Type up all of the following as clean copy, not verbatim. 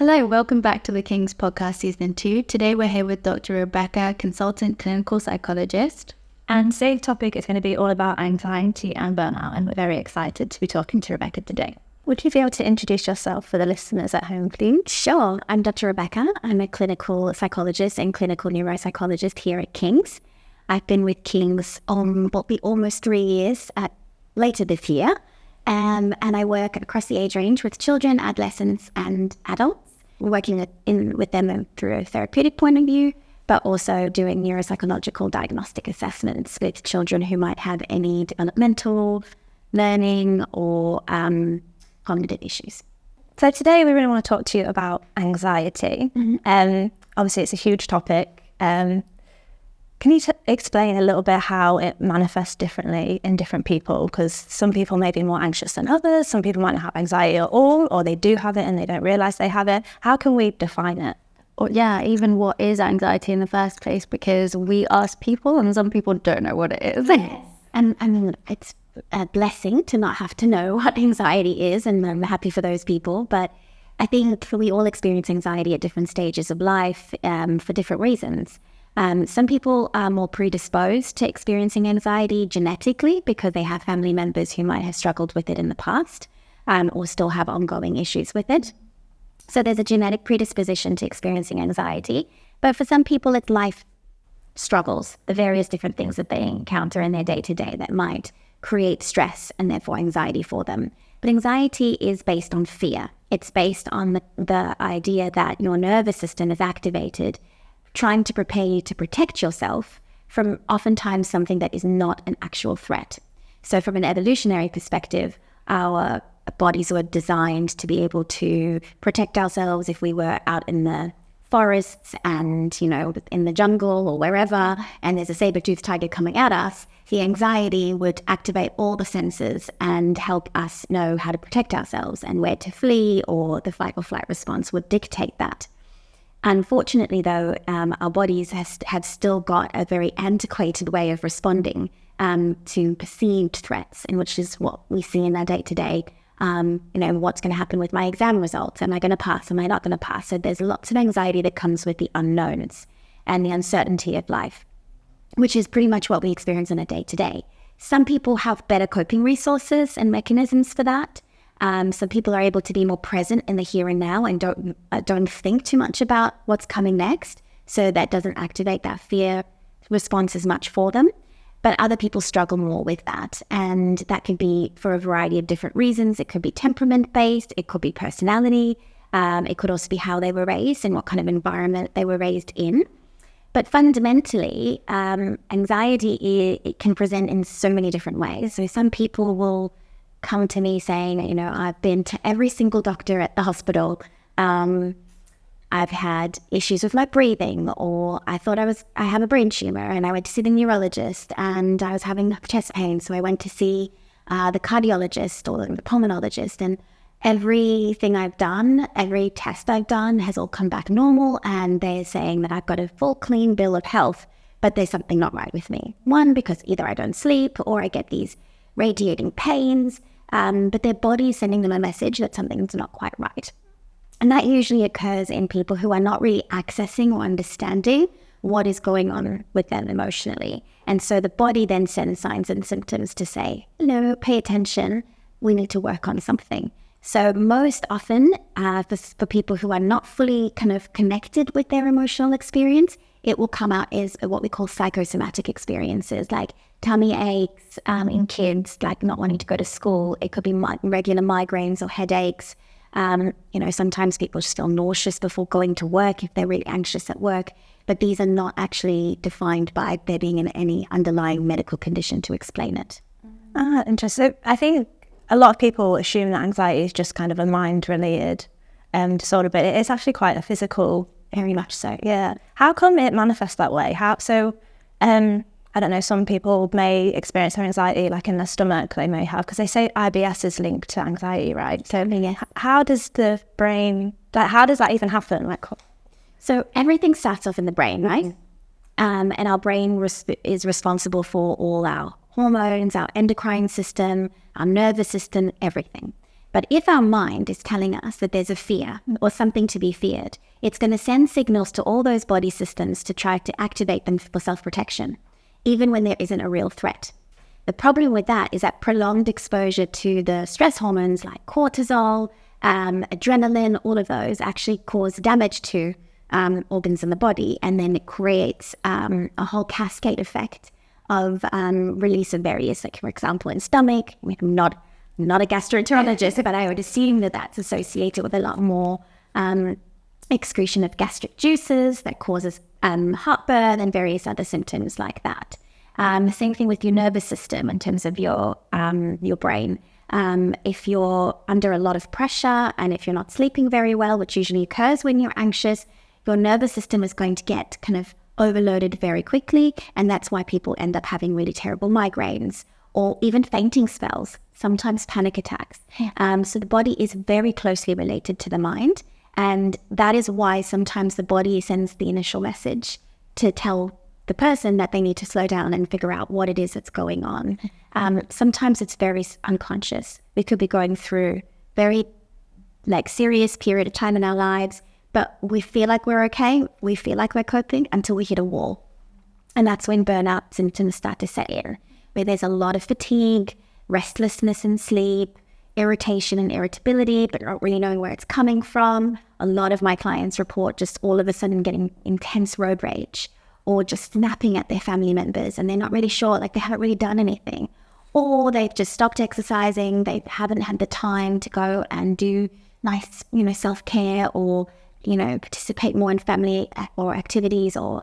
Hello, welcome back to the King's Podcast Season 2. Today we're here with Dr. Rebecca, consultant clinical psychologist. And today's topic is going to be all about anxiety and burnout, and we're very excited to be talking to Rebecca today. Would you be able to introduce yourself for the listeners at home, please? Sure. I'm Dr. Rebecca. I'm a clinical psychologist and clinical neuropsychologist here at King's. I've been with King's will be almost 3 years later this year. And I work across the age range with children, adolescents, and adults. We're working with them through a therapeutic point of view, but also doing neuropsychological diagnostic assessments with children who might have any developmental, learning, or cognitive issues. So today we really want to talk to you about anxiety. Obviously, it's a huge topic. Can you explain a little bit how it manifests differently in different people? Because some people may be more anxious than others. Some people might not have anxiety at all, or they do have it and they don't realize they have it. How can we define it? Or even what is anxiety in the first place? Because we ask people and some people don't know what it is. Yes. And I mean, it's a blessing to not have to know what anxiety is, and I'm happy for those people. But I think we all experience anxiety at different stages of life for different reasons. Some people are more predisposed to experiencing anxiety genetically because they have family members who might have struggled with it in the past or still have ongoing issues with it. So there's a genetic predisposition to experiencing anxiety. But for some people, it's life struggles, the various different things that they encounter in their day-to-day that might create stress and therefore anxiety for them. But anxiety is based on fear. It's based on the idea that your nervous system is activated, trying to prepare you to protect yourself from oftentimes something that is not an actual threat. So from an evolutionary perspective, our bodies were designed to be able to protect ourselves if we were out in the forests and, in the jungle or wherever, and there's a saber-toothed tiger coming at us. The anxiety would activate all the senses and help us know how to protect ourselves, and where to flee, or the fight or flight response would dictate that. Unfortunately, though, our bodies have still got a very antiquated way of responding to perceived threats, and which is what we see in our day-to-day. What's going to happen with my exam results? Am I going to pass? Am I not going to pass? So there's lots of anxiety that comes with the unknowns and the uncertainty of life, which is pretty much what we experience on a day-to-day. Some people have better coping resources and mechanisms for that. Some people are able to be more present in the here and now and don't think too much about what's coming next. So that doesn't activate that fear response as much for them. But other people struggle more with that. And that could be for a variety of different reasons. It could be temperament-based. It could be personality. It could also be how they were raised and what kind of environment they were raised in. But fundamentally, anxiety, it can present in so many different ways. So some people will come to me saying, I've been to every single doctor at the hospital. I've had issues with my breathing, or I thought I have a brain tumor, and I went to see the neurologist, and I was having chest pain. So I went to see the cardiologist or the pulmonologist, and everything I've done, every test I've done has all come back normal. And they're saying that I've got a full clean bill of health, but there's something not right with me. One, because either I don't sleep or I get these radiating pains. But their body is sending them a message that something's not quite right. And that usually occurs in people who are not really accessing or understanding what is going on with them emotionally. And so the body then sends signs and symptoms to say, pay attention, we need to work on something. So most often, for people who are not fully kind of connected with their emotional experience, it will come out as what we call psychosomatic experiences, like tummy aches in kids, like not wanting to go to school. It could be regular migraines or headaches. Sometimes people just feel nauseous before going to work if they're really anxious at work. But these are not actually defined by there being any underlying medical condition to explain it. Interesting. So I think a lot of people assume that anxiety is just kind of a mind-related disorder, but it is actually quite a physical. Very much so. Yeah. How come it manifests that way? I don't know, some people may experience their anxiety like in their stomach, they may have, because they say IBS is linked to anxiety, right? So how does the brain, how does that even happen? So everything starts off in the brain, right? And our brain is responsible for all our hormones, our endocrine system, our nervous system, everything. But if our mind is telling us that there's a fear or something to be feared, it's going to send signals to all those body systems to try to activate them for self-protection, even when there isn't a real threat. The problem with that is that prolonged exposure to the stress hormones like cortisol, adrenaline, all of those actually cause damage to organs in the body, and then it creates a whole cascade effect of release of various, like for example in stomach. I'm not a gastroenterologist, but I would assume that that's associated with a lot more excretion of gastric juices that causes heartburn and various other symptoms like that. Same thing with your nervous system in terms of your brain. If you're under a lot of pressure and if you're not sleeping very well, which usually occurs when you're anxious, your nervous system is going to get kind of overloaded very quickly, and that's why people end up having really terrible migraines or even fainting spells, sometimes panic attacks. So the body is very closely related to the mind, and that is why sometimes the body sends the initial message to tell the person that they need to slow down and figure out what it is that's going on. Sometimes it's very unconscious. We could be going through very serious period of time in our lives, but we feel like we're okay, we feel like we're coping until we hit a wall. And that's when burnout symptoms start to set in, where there's a lot of fatigue, restlessness in sleep, irritation and irritability, but not really knowing where it's coming from. A lot of my clients report just all of a sudden getting intense road rage, or just snapping at their family members, and they're not really sure, they haven't really done anything. Or they've just stopped exercising, they haven't had the time to go and do nice, self-care, or, participate more in family or activities, or,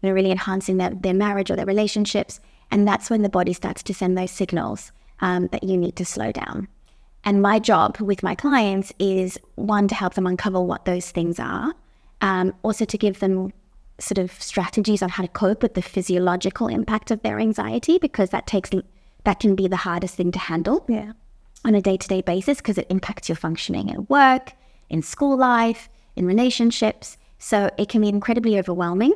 really enhancing their marriage or their relationships. And that's when the body starts to send those signals that you need to slow down. And my job with my clients is, one, to help them uncover what those things are, also to give them sort of strategies on how to cope with the physiological impact of their anxiety, because that can be the hardest thing to handle on a day-to-day basis, because it impacts your functioning at work, in school life, in relationships. So it can be incredibly overwhelming.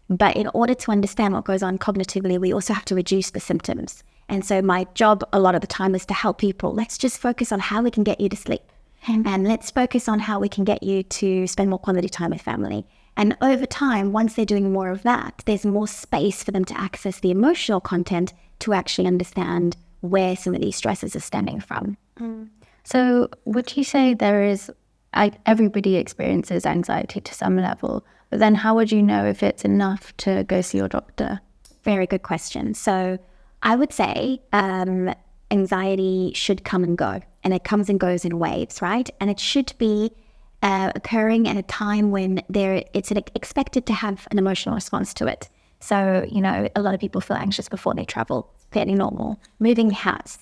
But in order to understand what goes on cognitively, we also have to reduce the symptoms. And so my job a lot of the time is to help people. Let's just focus on how we can get you to sleep. And let's focus on how we can get you to spend more quality time with family. And over time, once they're doing more of that, there's more space for them to access the emotional content to actually understand where some of these stresses are stemming from. So would you say everybody experiences anxiety to some level, but then how would you know if it's enough to go see your doctor? Very good question. So I would say anxiety should come and go, and it comes and goes in waves, right? And it should be occurring at a time when it's expected to have an emotional response to it. So, a lot of people feel anxious before they travel. It's fairly normal. Moving house,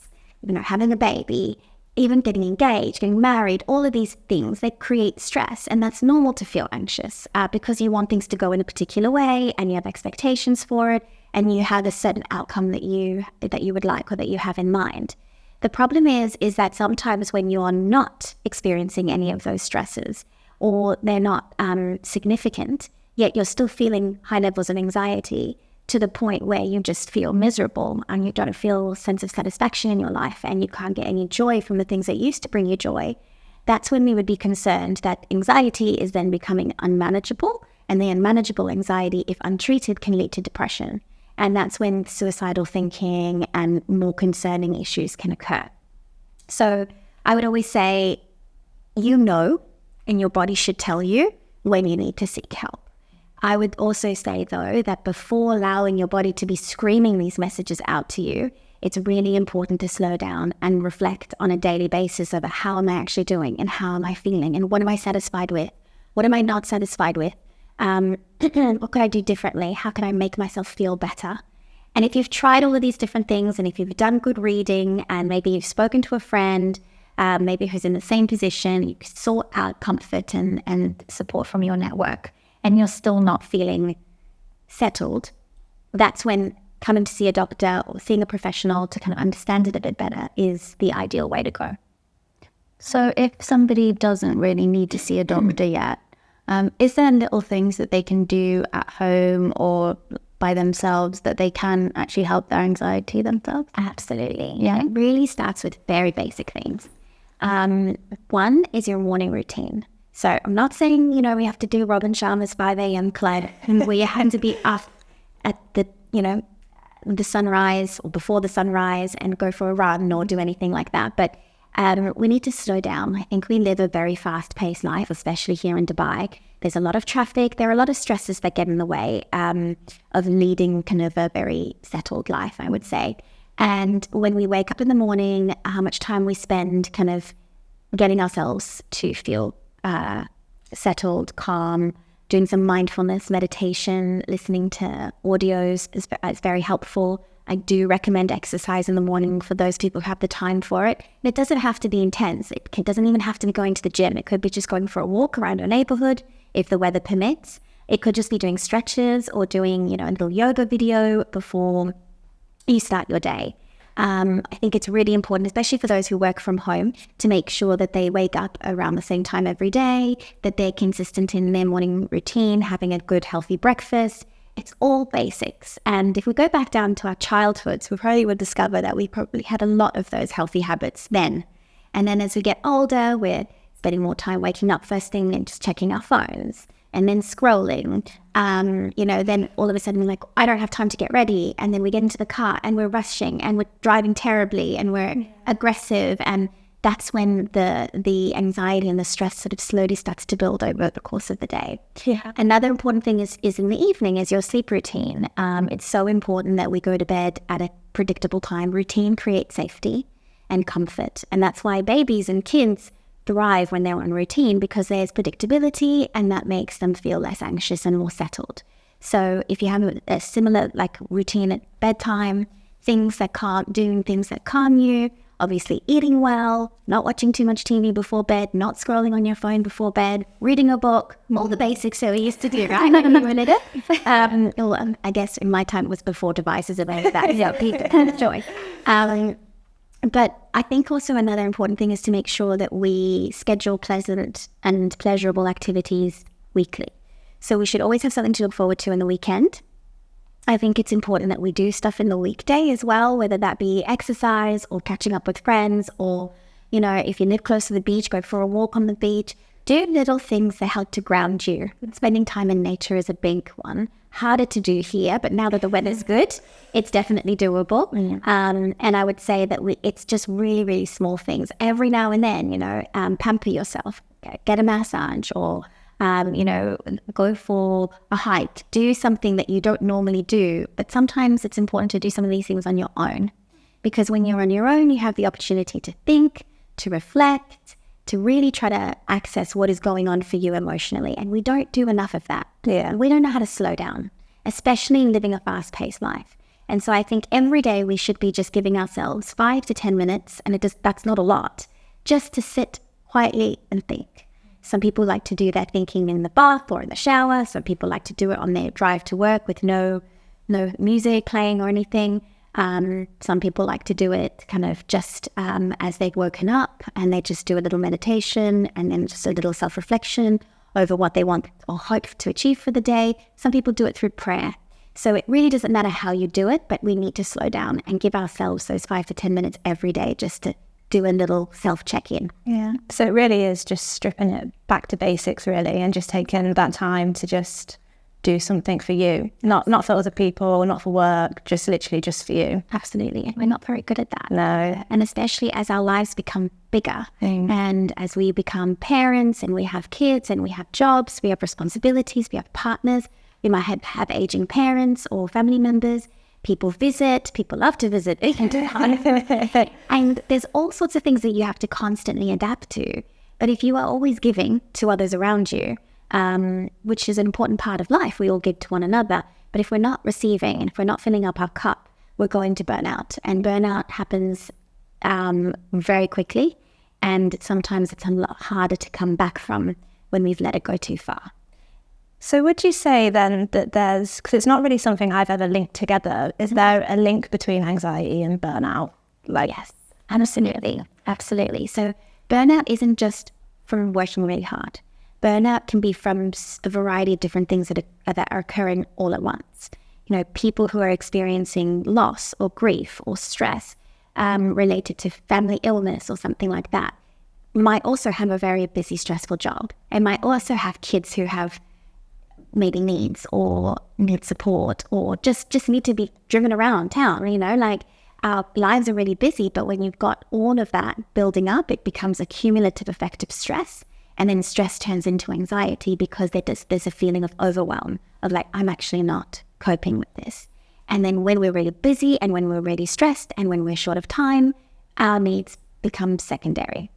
having a baby, even getting engaged, getting married, all of these things, they create stress. And that's normal to feel anxious because you want things to go in a particular way, and you have expectations for it, and you have a certain outcome that you would like, or that you have in mind. The problem is that sometimes when you are not experiencing any of those stresses, or they're not significant, yet you're still feeling high levels of anxiety to the point where you just feel miserable and you don't feel a sense of satisfaction in your life, and you can't get any joy from the things that used to bring you joy, that's when we would be concerned that anxiety is then becoming unmanageable, and the unmanageable anxiety, if untreated, can lead to depression. And that's when suicidal thinking and more concerning issues can occur. So I would always say, and your body should tell you when you need to seek help. I would also say, though, that before allowing your body to be screaming these messages out to you, it's really important to slow down and reflect on a daily basis of how am I actually doing, and how am I feeling, and what am I satisfied with? What am I not satisfied with? What could I do differently? How can I make myself feel better? And if you've tried all of these different things, and if you've done good reading, and maybe you've spoken to a friend, maybe who's in the same position, you sought out comfort and support from your network, and you're still not feeling settled, that's when coming to see a doctor or seeing a professional to kind of understand it a bit better is the ideal way to go. So if somebody doesn't really need to see a doctor yet, is there little things that they can do at home or by themselves that they can actually help their anxiety themselves? Absolutely. Yeah. It really starts with very basic things. One is your morning routine. So I'm not saying, we have to do Robin Sharma's 5 a.m. club and we have to be up at the, the sunrise or before the sunrise and go for a run or do anything like that. But we need to slow down. I think we live a very fast-paced life, especially here in Dubai. There's a lot of traffic. There are a lot of stresses that get in the way of leading kind of a very settled life, I would say. And when we wake up in the morning, how much time we spend kind of getting ourselves to feel settled, calm, doing some mindfulness, meditation, listening to audios is very helpful. I do recommend exercise in the morning for those people who have the time for it. And it doesn't have to be intense. It doesn't even have to be going to the gym. It could be just going for a walk around our neighborhood if the weather permits. It could just be doing stretches or doing, a little yoga video before you start your day. I think it's really important, especially for those who work from home, to make sure that they wake up around the same time every day, that they're consistent in their morning routine, having a good, healthy breakfast. It's all basics. And if we go back down to our childhoods, we probably would discover that we probably had a lot of those healthy habits then. And then as we get older, we're spending more time waking up first thing and just checking our phones and then scrolling. Then all of a sudden we're like, I don't have time to get ready. And then we get into the car and we're rushing and we're driving terribly and we're aggressive. And that's when the anxiety and the stress sort of slowly starts to build over the course of the day. Yeah. Another important thing is in the evening is your sleep routine. It's so important that we go to bed at a predictable time. Routine creates safety and comfort. And that's why babies and kids thrive when they're on routine, because there's predictability and that makes them feel less anxious and more settled. So if you have a similar routine at bedtime, doing things that calm you, obviously eating well, not watching too much TV before bed, not scrolling on your phone before bed, reading a book, all the basics that we used to do, right? I guess in my time it was before devices about that. People joy. But I think also another important thing is to make sure that we schedule pleasant and pleasurable activities weekly. So we should always have something to look forward to in the weekend. I think it's important that we do stuff in the weekday as well, whether that be exercise or catching up with friends or, if you live close to the beach, go for a walk on the beach. Do little things that help to ground you. Spending time in nature is a big one. Harder to do here, but now that the weather's good, it's definitely doable. And I would say that it's just really, really small things. Every now and then, pamper yourself, get a massage or, go for a hike. Do something that you don't normally do. But sometimes it's important to do some of these things on your own. Because when you're on your own, you have the opportunity to think, to reflect, to really try to access what is going on for you emotionally. And we don't do enough of that. Yeah. We don't know how to slow down, especially in living a fast-paced life. And so I think every day we should be just giving ourselves 5 to 10 minutes, and that's not a lot, just to sit quietly and think. Some people like to do their thinking in the bath or in the shower. Some people like to do it on their drive to work with no music playing or anything. Some people like to do it kind of just as they've woken up, and they just do a little meditation and then just a little self-reflection over what they want or hope to achieve for the day. Some people do it through prayer. So it really doesn't matter how you do it, but we need to slow down and give ourselves those 5 to 10 minutes every day just to do a little self-check-in. Yeah. So it really is just stripping it back to basics, really, and just taking that time to just do something for you, not for other people, not for work, just literally just for you. Absolutely. And we're not very good at that. No. And especially as our lives become bigger and as we become parents and we have kids and we have jobs, we have responsibilities, we have partners, we might have aging parents or family members. People love to visit. And there's all sorts of things that you have to constantly adapt to. But if you are always giving to others around you, which is an important part of life, we all give to one another. But if we're not receiving and if we're not filling up our cup, we're going to burn out. And burnout happens very quickly. And sometimes it's a lot harder to come back from when we've let it go too far. So would you say then that because it's not really something I've ever linked together, is there a link between anxiety and burnout? Yes, absolutely. Absolutely. So burnout isn't just from working really hard. Burnout can be from a variety of different things that are occurring all at once. People who are experiencing loss or grief or stress related to family illness or something like that. might also have a very busy, stressful job, and might also have kids who have maybe needs or need support or just need to be driven around town, like our lives are really busy, but when you've got all of that building up, it becomes a cumulative effect of stress. And then stress turns into anxiety because there's a feeling of overwhelm of like, I'm actually not coping with this. And then when we're really busy and when we're really stressed and when we're short of time, our needs become secondary.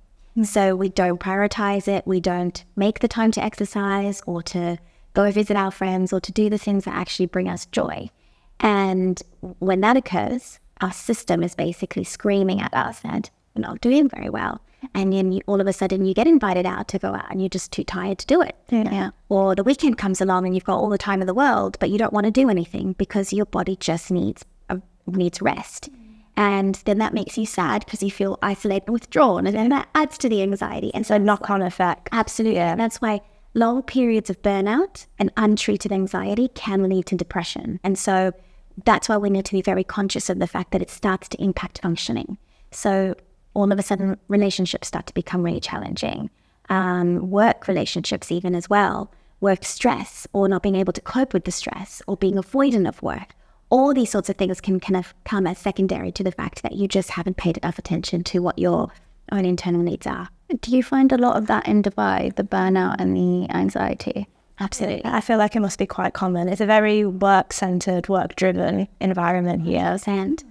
So we don't prioritize it. We don't make the time to exercise or to go visit our friends or to do the things that actually bring us joy. And when that occurs, our system is basically screaming at us that we're not doing very well. And then all of a sudden you get invited out to go out and you're just too tired to do it. Yeah. Or the weekend comes along and you've got all the time in the world, but you don't want to do anything because your body just needs rest. And then that makes you sad because you feel isolated and withdrawn, and then that adds to the anxiety. And so knock-on effect. Absolutely. Yeah. And that's why long periods of burnout and untreated anxiety can lead to depression. And so that's why we need to be very conscious of the fact that it starts to impact functioning. So all of a sudden, relationships start to become really challenging. Work relationships even as well. Work stress or not being able to cope with the stress or being avoidant of work. All these sorts of things can kind of come as secondary to the fact that you just haven't paid enough attention to what your own internal needs are. Do you find a lot of that in Dubai, the burnout and the anxiety? Absolutely. I feel like it must be quite common. It's a very work-centered, work-driven environment here.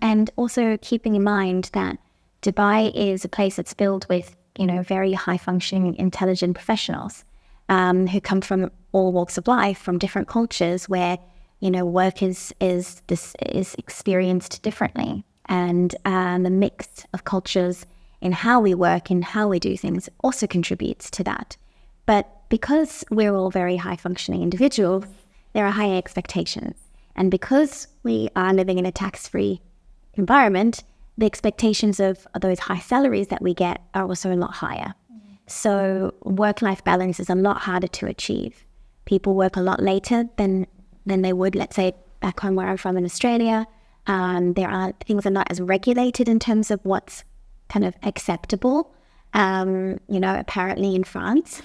And also keeping in mind that Dubai is a place that's filled with, very high-functioning, intelligent professionals who come from all walks of life, from different cultures where, work is experienced differently. And the mix of cultures in how we work and how we do things also contributes to that. But because we're all very high-functioning individuals, there are high expectations. And because we are living in a tax-free environment, the expectations of those high salaries that we get are also a lot higher. So work-life balance is a lot harder to achieve. People work a lot later than they would, let's say, back home where I'm from in Australia. Things are not as regulated in terms of what's kind of acceptable. Apparently in France,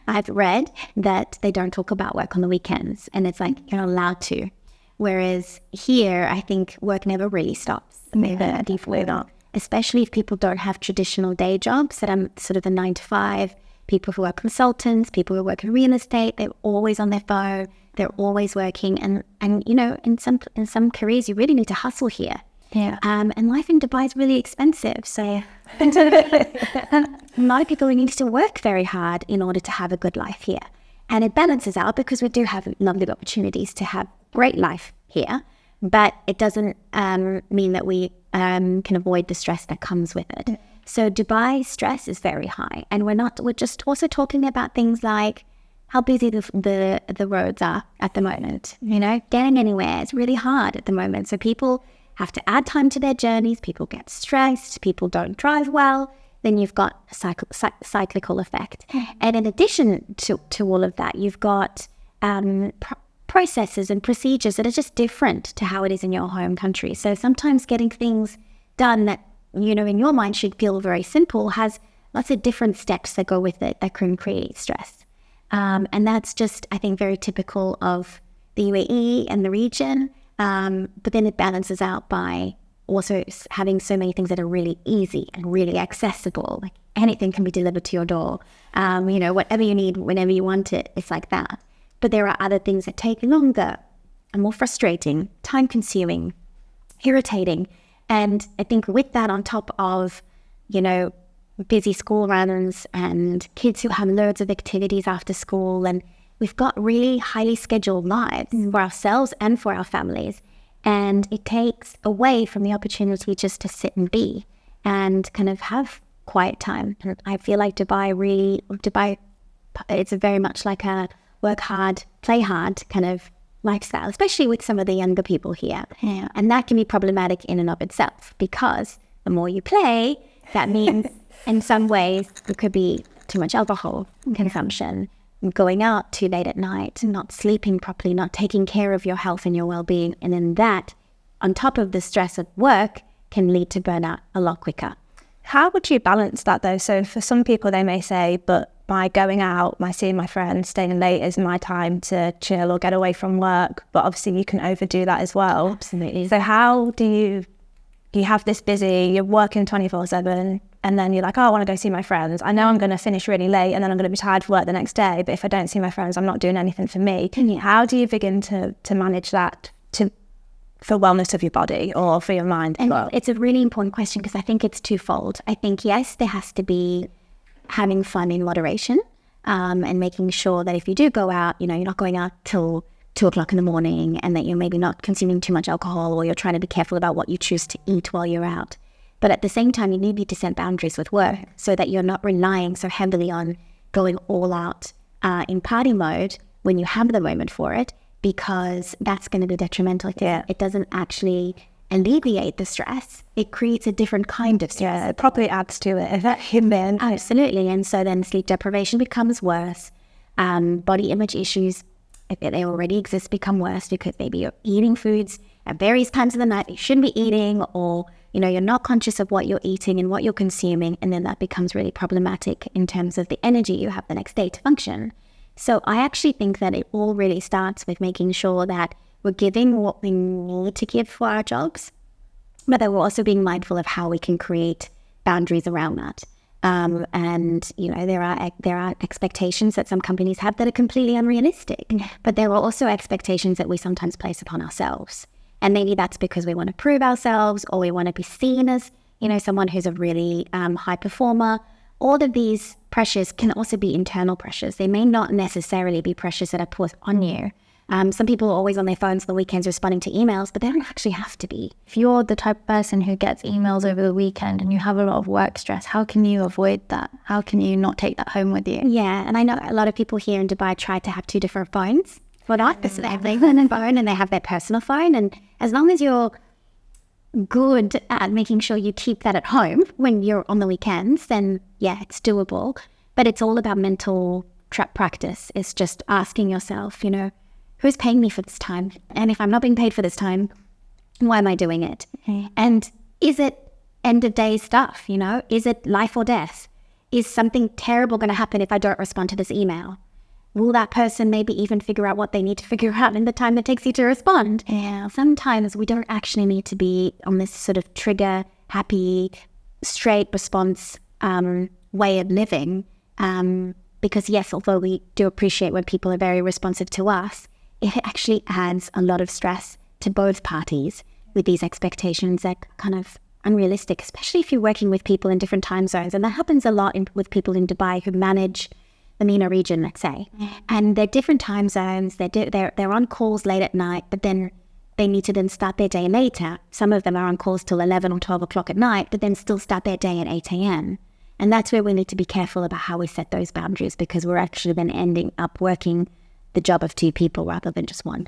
I've read that they don't talk about work on the weekends, and it's like you're not allowed to. Whereas here, I think work never really stops. Definitely not. Especially if people don't have traditional day jobs that are sort of the 9 to 5. People who are consultants, people who work in real estate, they're always on their phone. They're always working, and in some careers, you really need to hustle here. Yeah. And life in Dubai is really expensive. So a lot of people need to work very hard in order to have a good life here. And it balances out because we do have lovely opportunities to have great life here. But it doesn't mean that we can avoid the stress that comes with it. So Dubai stress is very high. And we're just also talking about things like how busy the roads are at the moment. Getting anywhere is really hard at the moment. So people have to add time to their journeys. People get stressed. People don't drive well. Then you've got a cyclical effect. And in addition to all of that, you've got processes and procedures that are just different to how it is in your home country. So sometimes getting things done that, in your mind should feel very simple has lots of different steps that go with it that can create stress. And that's just, I think, very typical of the UAE and the region. But then it balances out by also having so many things that are really easy and really accessible. Like anything can be delivered to your door. Whatever you need, whenever you want it, it's like that. But there are other things that take longer and more frustrating, time-consuming, irritating. And I think with that on top of, busy school runs and kids who have loads of activities after school, and we've got really highly scheduled lives for ourselves and for our families. And it takes away from the opportunity just to sit and be and kind of have quiet time. And I feel like Dubai, it's very much like a work hard, play hard kind of lifestyle, especially with some of the younger people here. Yeah. And that can be problematic in and of itself because the more you play, that means in some ways it could be too much alcohol consumption, going out too late at night, not sleeping properly, not taking care of your health and your well-being. And then that, on top of the stress of work, can lead to burnout a lot quicker. How would you balance that though? So for some people, they may say, but by going out, by seeing my friends, staying late is my time to chill or get away from work. But obviously you can overdo that as well. Absolutely. So how do you have this busy, you're working 24/7, and then you're like, oh, I want to go see my friends. I know I'm going to finish really late and then I'm going to be tired for work the next day. But if I don't see my friends, I'm not doing anything for me. How do you begin to manage that for wellness of your body or for your mind as well? It's a really important question because I think it's twofold. I think, yes, there has to be having fun in moderation, and making sure that if you do go out, you're not going out till 2:00 in the morning, and that you're maybe not consuming too much alcohol, or you're trying to be careful about what you choose to eat while you're out. But at the same time, you need to set boundaries with work so that you're not relying so heavily on going all out in party mode when you have the moment for it, because that's going to be detrimental. It doesn't actually alleviate the stress. It creates a different kind of stress. Yeah, it probably adds to it. Absolutely. And so then sleep deprivation becomes worse. Body image issues, if they already exist, become worse because maybe you're eating foods at various times of the night that you shouldn't be eating, or you're not conscious of what you're eating and what you're consuming, and then that becomes really problematic in terms of the energy you have the next day to function. So I actually think that it all really starts with making sure that we're giving what we need to give for our jobs, but that we're also being mindful of how we can create boundaries around that. And there are expectations that some companies have that are completely unrealistic, but there are also expectations that we sometimes place upon ourselves. And maybe that's because we want to prove ourselves, or we want to be seen as, someone who's a really high performer. All of these pressures can also be internal pressures. They may not necessarily be pressures that are put on you. Some people are always on their phones on the weekends responding to emails, but they don't actually have to be. If you're the type of person who gets emails over the weekend and you have a lot of work stress, how can you avoid that? How can you not take that home with you? Yeah, and I know a lot of people here in Dubai try to have two different phones. Well, not so they have their phone and they have their personal phone. And as long as you're good at making sure you keep that at home when you're on the weekends, then yeah, it's doable. But it's all about mental practice. It's just asking yourself, who's paying me for this time? And if I'm not being paid for this time, why am I doing it? And is it end of day stuff? Is it life or death? Is something terrible going to happen if I don't respond to this email? Will that person maybe even figure out what they need to figure out in the time it takes you to respond? Yeah. Sometimes we don't actually need to be on this sort of trigger, happy, straight response way of living. Because yes, although we do appreciate when people are very responsive to us, it actually adds a lot of stress to both parties with these expectations that are kind of unrealistic, especially if you're working with people in different time zones. And that happens a lot with people in Dubai who manage the MENA region, let's say. And they're different time zones. They're on calls late at night, but then they need to then start their day later. Some of them are on calls till 11 or 12 o'clock at night, but then still start their day at 8 a.m. And that's where we need to be careful about how we set those boundaries, because we're actually then ending up working the job of two people rather than just one.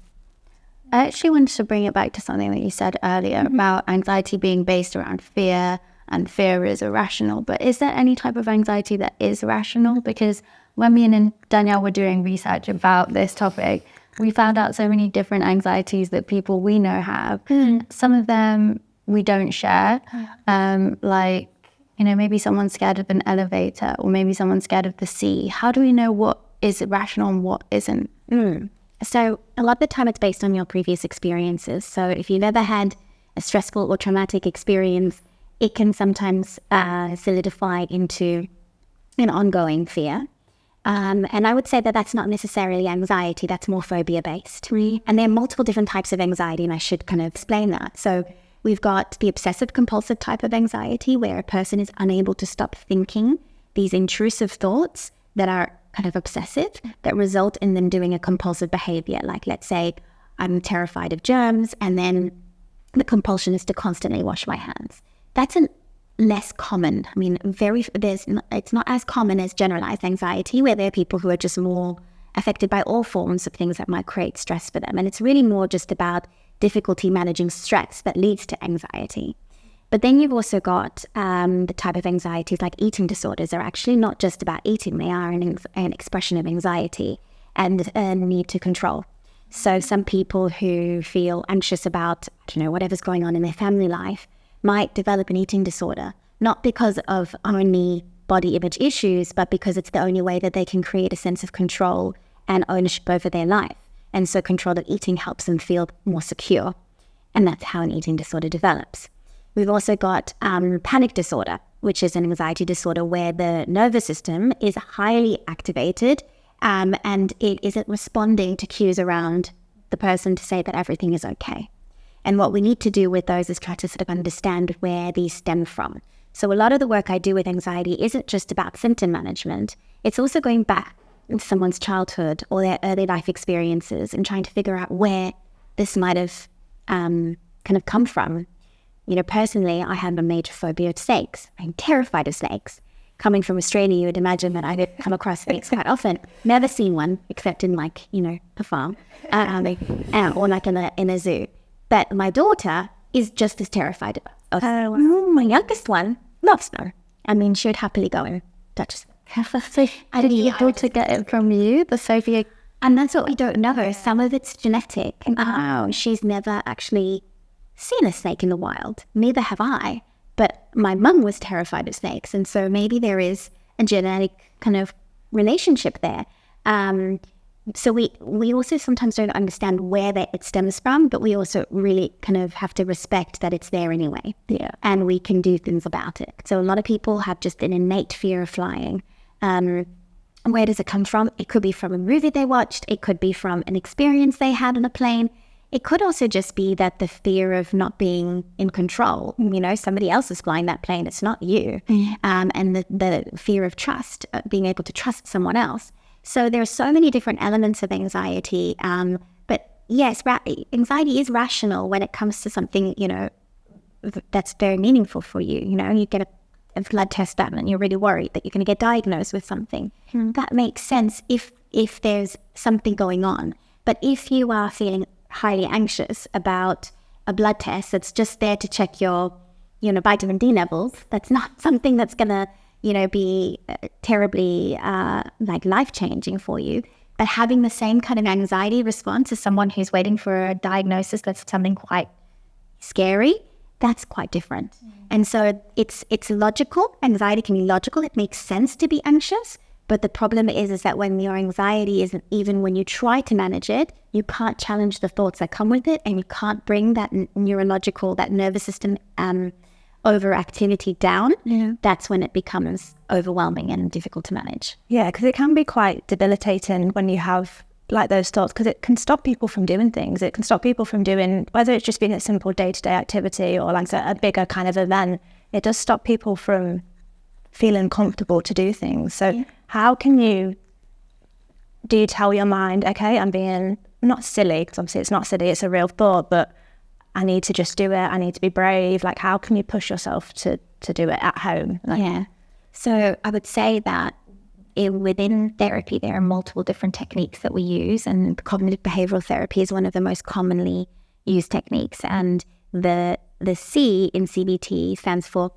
I actually wanted to bring it back to something that you said earlier about anxiety being based around fear, and fear is irrational. But is there any type of anxiety that is rational? Because when me and Danielle were doing research about this topic, we found out so many different anxieties that people we know have. Some of them we don't share, like, maybe someone's scared of an elevator, or maybe someone's scared of the sea. How do we know what is rational and what isn't? So a lot of the time it's based on your previous experiences. So if you've ever had a stressful or traumatic experience, it can sometimes solidify into an ongoing fear. And I would say that that's not necessarily anxiety, that's more phobia-based. And there are multiple different types of anxiety, and I should kind of explain that. So we've got the obsessive-compulsive type of anxiety, where a person is unable to stop thinking these intrusive thoughts that are kind of obsessive, that result in them doing a compulsive behavior. Like, let's say I'm terrified of germs, and then the compulsion is to constantly wash my hands. That's less common. I mean, it's not as common as generalized anxiety, where there are people who are just more affected by all forms of things that might create stress for them. And it's really more just about difficulty managing stress that leads to anxiety. But then you've also got the type of anxieties like eating disorders are actually not just about eating. They are an expression of anxiety and a need to control. So some people who feel anxious about, whatever's going on in their family life might develop an eating disorder not because of only body image issues, but because it's the only way that they can create a sense of control and ownership over their life. And so controlled eating helps them feel more secure. And that's how an eating disorder develops. We've also got panic disorder, which is an anxiety disorder where the nervous system is highly activated and it isn't responding to cues around the person to say that everything is okay. And what we need to do with those is try to sort of understand where these stem from. So a lot of the work I do with anxiety isn't just about symptom management. It's also going back into someone's childhood or their early life experiences and trying to figure out where this might have kind of come from. You know, personally, I have a major phobia of snakes. I'm terrified of snakes. Coming from Australia, you would imagine that I would come across snakes quite often. Never seen one, except in like, you know, a farm or like in a zoo. But my daughter is just as terrified of my youngest one loves them. I mean, she would happily go and touch them. Did your daughter get it from you, the phobia? And that's what we don't know. Some of it's genetic. She's never actually seen a snake in the wild. Neither have I. But my mum was terrified of snakes. And so maybe there is a genetic kind of relationship there. So we also sometimes don't understand where it stems from, but we also really kind of have to respect that it's there anyway. Yeah. And we can do things about it. So a lot of people have just an innate fear of flying. Where does it come from? It could be from a movie they watched. It could be from an experience they had on a plane. It could also just be that the fear of not being in control, you know, somebody else is flying that plane, it's not you. And the fear of trust, being able to trust someone else. So there are so many different elements of anxiety. But yes, anxiety is rational when it comes to something, you know, that's very meaningful for you. You know, you get a blood test done and you're really worried that you're going to get diagnosed with something. That makes sense if there's something going on. But if you are feeling highly anxious about a blood test that's just there to check your, you know, vitamin D levels, that's not something that's going to, you know, be terribly like life-changing for you. But having the same kind of anxiety response as someone who's waiting for a diagnosis that's something quite scary, that's quite different. And so it's logical. Anxiety can be logical. It makes sense to be anxious. But the problem is that when your anxiety isn't, even when you try to manage it, you can't challenge the thoughts that come with it, and you can't bring that neurological, that nervous system overactivity down. That's when it becomes overwhelming and difficult to manage. Yeah, because it can be quite debilitating when you have like those thoughts, because it can stop people from doing things. It can stop people from doing, whether it's just being a simple day-to-day activity or like a bigger kind of event, it does stop people from feeling comfortable to do things. So how can do you tell your mind, okay, I'm being not silly, because obviously it's not silly, it's a real thought, but I need to just do it, I need to be brave. Like, how can you push yourself to do it at home? So I would say that within therapy, there are multiple different techniques that we use, and cognitive behavioral therapy is one of the most commonly used techniques. And the C in CBT stands for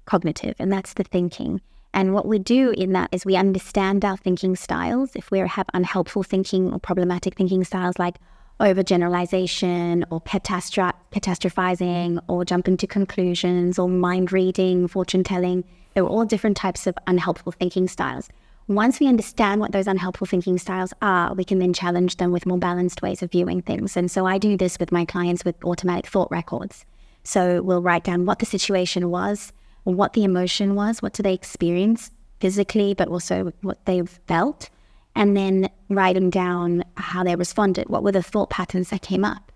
cognitive, and that's the thinking. And what we do in that is we understand our thinking styles. If we have unhelpful thinking or problematic thinking styles like overgeneralization or catastrophizing or jumping to conclusions or mind reading, fortune telling, they're all different types of unhelpful thinking styles. Once we understand what those unhelpful thinking styles are, we can then challenge them with more balanced ways of viewing things. And so I do this with my clients with automatic thought records. So we'll write down what the situation was, what the emotion was, what do they experience physically, but also what they've felt, and then writing down how they responded. What were the thought patterns that came up?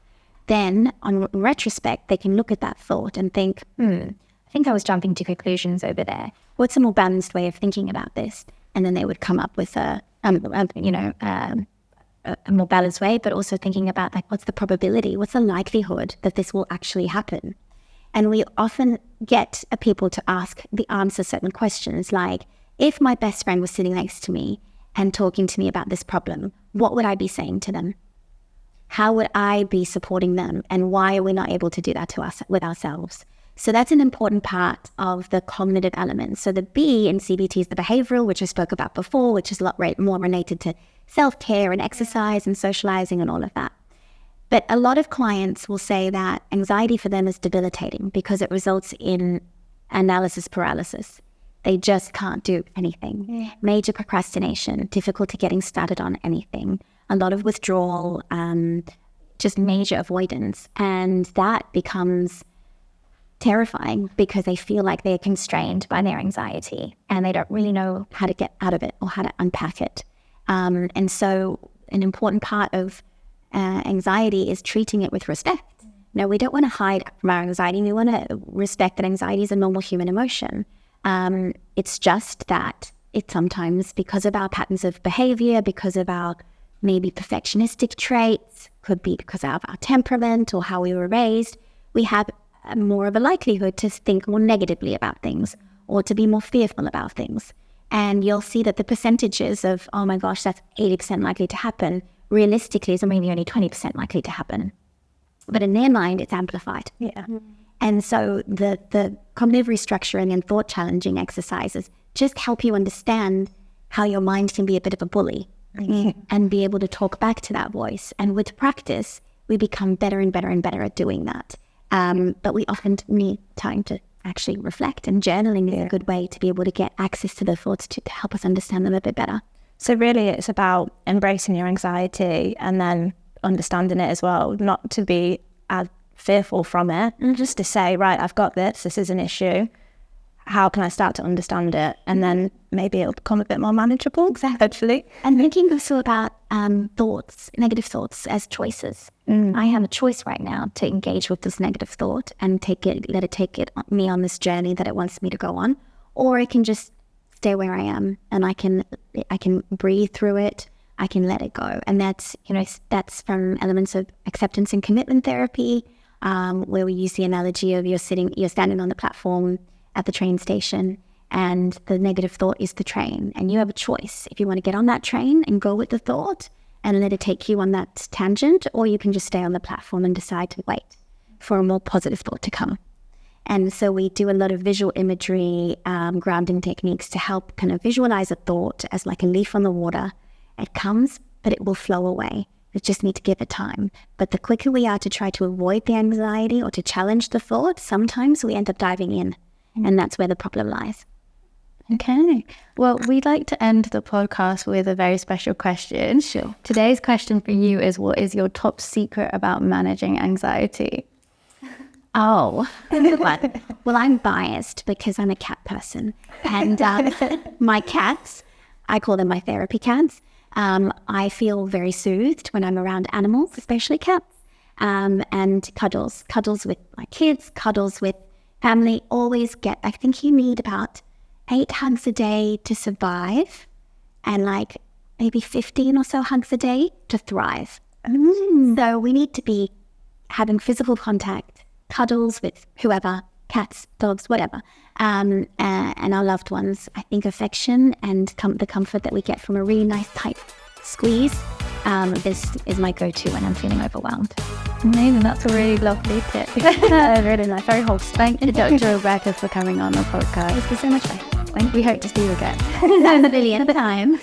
Then, on retrospect, they can look at that thought and think, I think I was jumping to conclusions over there. What's a more balanced way of thinking about this? And then they would come up with a more balanced way, but also thinking about like, what's the probability? What's the likelihood that this will actually happen? And we often get people to answer certain questions like, if my best friend was sitting next to me and talking to me about this problem, what would I be saying to them? How would I be supporting them? And why are we not able to do that with ourselves? So that's an important part of the cognitive elements. So the B in CBT is the behavioral, which I spoke about before, which is a lot more related to self-care and exercise and socializing and all of that. But a lot of clients will say that anxiety for them is debilitating because it results in analysis paralysis. They just can't do anything. Major procrastination, difficulty getting started on anything, a lot of withdrawal, just major avoidance. And that becomes terrifying because they feel like they're constrained by their anxiety and they don't really know how to get out of it or how to unpack it. And so an important part of anxiety is treating it with respect. No, we don't want to hide from our anxiety. We want to respect that anxiety is a normal human emotion. It's just that it's sometimes because of our patterns of behavior, because of our maybe perfectionistic traits, could be because of our temperament or how we were raised, we have more of a likelihood to think more negatively about things or to be more fearful about things. And you'll see that the percentages of, oh my gosh, that's 80% likely to happen, realistically is maybe only 20% likely to happen. But in their mind, it's amplified. Yeah. And so the cognitive restructuring and thought challenging exercises just help you understand how your mind can be a bit of a bully and be able to talk back to that voice. And with practice, we become better and better and better at doing that. But we often need time to actually reflect, and journaling is a good way to be able to get access to the thoughts to help us understand them a bit better. So really it's about embracing your anxiety and then understanding it as well, not to be as fearful from it, and just to say, right, I've got this is an issue. How can I start to understand it? And then maybe it'll become a bit more manageable, hopefully. And thinking also about thoughts, negative thoughts as choices. I have a choice right now to engage with this negative thought and let it take me on this journey that it wants me to go on, or I can just stay where I am and I can breathe through it. I can let it go. And that's from elements of acceptance and commitment therapy, where we use the analogy of you're standing on the platform at the train station and the negative thought is the train, and you have a choice if you want to get on that train and go with the thought and let it take you on that tangent, or you can just stay on the platform and decide to wait for a more positive thought to come. And so we do a lot of visual imagery, grounding techniques to help kind of visualize a thought as like a leaf on the water. It comes, but it will flow away. We just need to give it time. But the quicker we are to try to avoid the anxiety or to challenge the thought, sometimes we end up diving in. And that's where the problem lies. Okay. Well, we'd like to end the podcast with a very special question. Sure. Today's question for you is, what is your top secret about managing anxiety? Oh, well, I'm biased because I'm a cat person. And my cats, I call them my therapy cats. I feel very soothed when I'm around animals, especially cats. And cuddles with my kids, cuddles with family. I think you need about 8 hugs a day to survive, and like maybe 15 or so hugs a day to thrive. So we need to be having physical contact, cuddles with whoever, cats, dogs, whatever, and our loved ones. I think affection and the comfort that we get from a really nice tight squeeze is my go-to when I'm feeling overwhelmed. Amazing, that's a really lovely tip. Really nice, very wholesome. Thank you, Dr. Rebecca, for coming on the podcast. It's been so much fun. We hope to see you again. That's a million time.